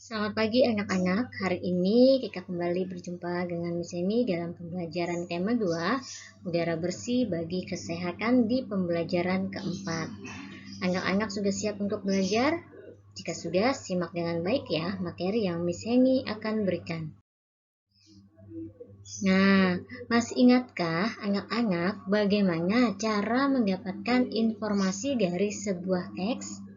Selamat pagi anak-anak, hari ini kita kembali berjumpa dengan Miss Emi dalam pembelajaran tema 2, udara bersih bagi kesehatan di pembelajaran keempat. Anak-anak sudah siap untuk belajar? Jika sudah, simak dengan baik ya materi yang Miss Emi akan berikan. Nah, masih ingatkah anak-anak bagaimana cara mendapatkan informasi dari sebuah teks?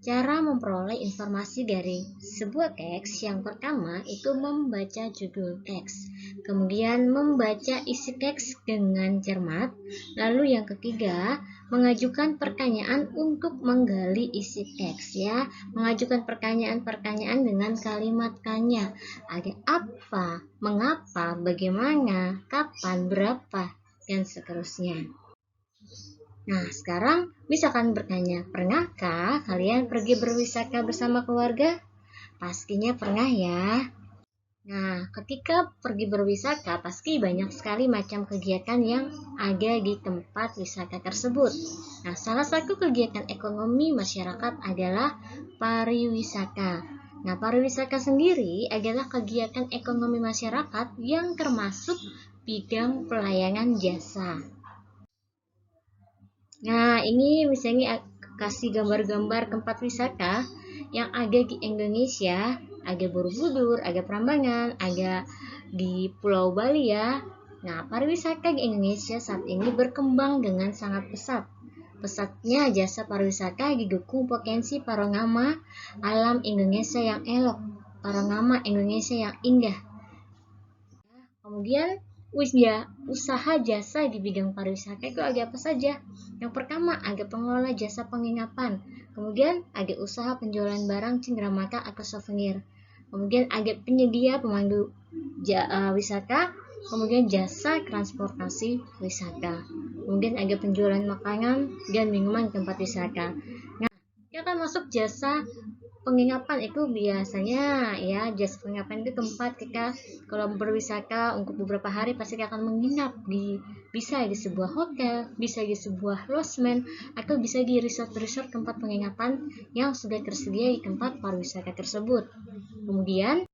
Cara memperoleh informasi dari sebuah teks yang pertama itu membaca judul teks, kemudian membaca isi teks dengan cermat, lalu yang ketiga mengajukan pertanyaan untuk menggali isi teks ya, mengajukan pertanyaan-pertanyaan dengan kalimat tanya, ada apa, mengapa, bagaimana, kapan, berapa, dan seterusnya. Nah, sekarang misalkan bertanya, pernahkah kalian pergi berwisata bersama keluarga? Pastinya pernah ya. Nah, ketika pergi berwisata, pasti banyak sekali macam kegiatan yang ada di tempat wisata tersebut. Nah, salah satu kegiatan ekonomi masyarakat adalah pariwisata. Nah, pariwisata sendiri adalah kegiatan ekonomi masyarakat yang termasuk bidang pelayanan jasa. Nah, ini misalnya kasih gambar-gambar tempat wisata yang ada di Indonesia, ada Borobudur, ada Prambanan, ada di Pulau Bali ya. Nah, pariwisata di Indonesia saat ini berkembang dengan sangat pesat. Pesatnya jasa pariwisata didukung potensi panorama alam Indonesia yang elok, panorama Indonesia yang indah. Kemudian usaha jasa di bidang pariwisata itu ada apa saja? Yang pertama, ada pengelola jasa penginapan. Kemudian ada usaha penjualan barang cenderamata atau souvenir. Kemudian ada penyedia pemandu wisata. Kemudian jasa transportasi wisata. Kemudian ada penjualan makanan dan minuman di tempat wisata. Nah, kita akan masuk jasa penginapan itu biasanya ya, jasa penginapan itu tempat kita kalau berwisata untuk beberapa hari pasti kita akan menginap bisa di sebuah hotel, bisa di sebuah losmen, atau bisa di resort-resort tempat penginapan yang sudah tersedia di tempat pariwisata tersebut. Kemudian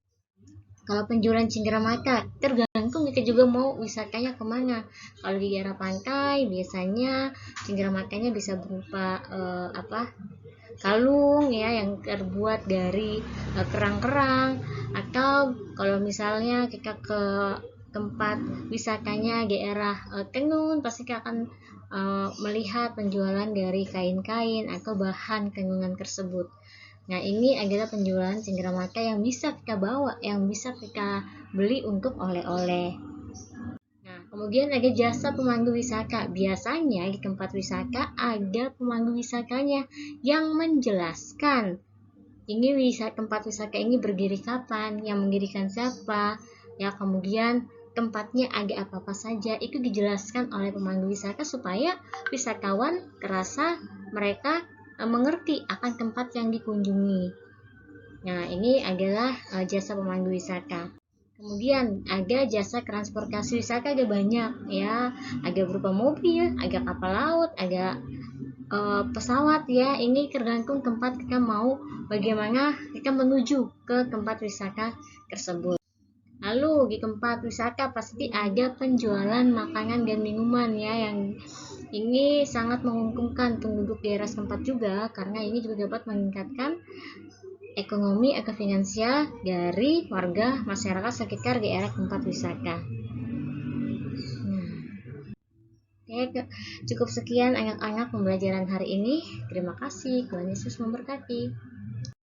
kalau penjualan cenderamata tergantung kita juga mau wisatanya kemana. Kalau di daerah pantai biasanya cendeраmatanya bisa berupa kalung ya yang terbuat dari kerang-kerang, atau kalau misalnya kita ke tempat wisatanya daerah tenun, pasti kita akan melihat penjualan dari kain-kain atau bahan tenungan tersebut. Nah, ini adalah penjualan cenderamata yang bisa kita bawa, yang bisa kita beli untuk oleh-oleh. Nah, kemudian ada jasa pemandu wisata. Biasanya di tempat wisata ada pemandu wisatanya yang menjelaskan ini tempat wisata ini berdiri kapan, yang mendirikan siapa, ya kemudian tempatnya ada apa-apa saja. Itu dijelaskan oleh pemandu wisata supaya wisatawan terasa mereka mengerti akan tempat yang dikunjungi. Nah, ini adalah jasa pemandu wisata. Kemudian ada jasa transportasi wisata, ada banyak ya, ada berupa mobil, ada kapal laut, ada pesawat ya. Ini tergantung tempat kita mau bagaimana kita menuju ke tempat wisata tersebut. Lalu di tempat wisata pasti ada penjualan makanan dan minuman ya, yang ini sangat menguntungkan penduduk daerah setempat juga karena ini juga dapat meningkatkan ekonomi atau finansial dari warga masyarakat sekitar daerah tempat wisata. Oke, cukup sekian anak-anak pembelajaran hari ini. Terima kasih. Tuhan Yesus memberkati.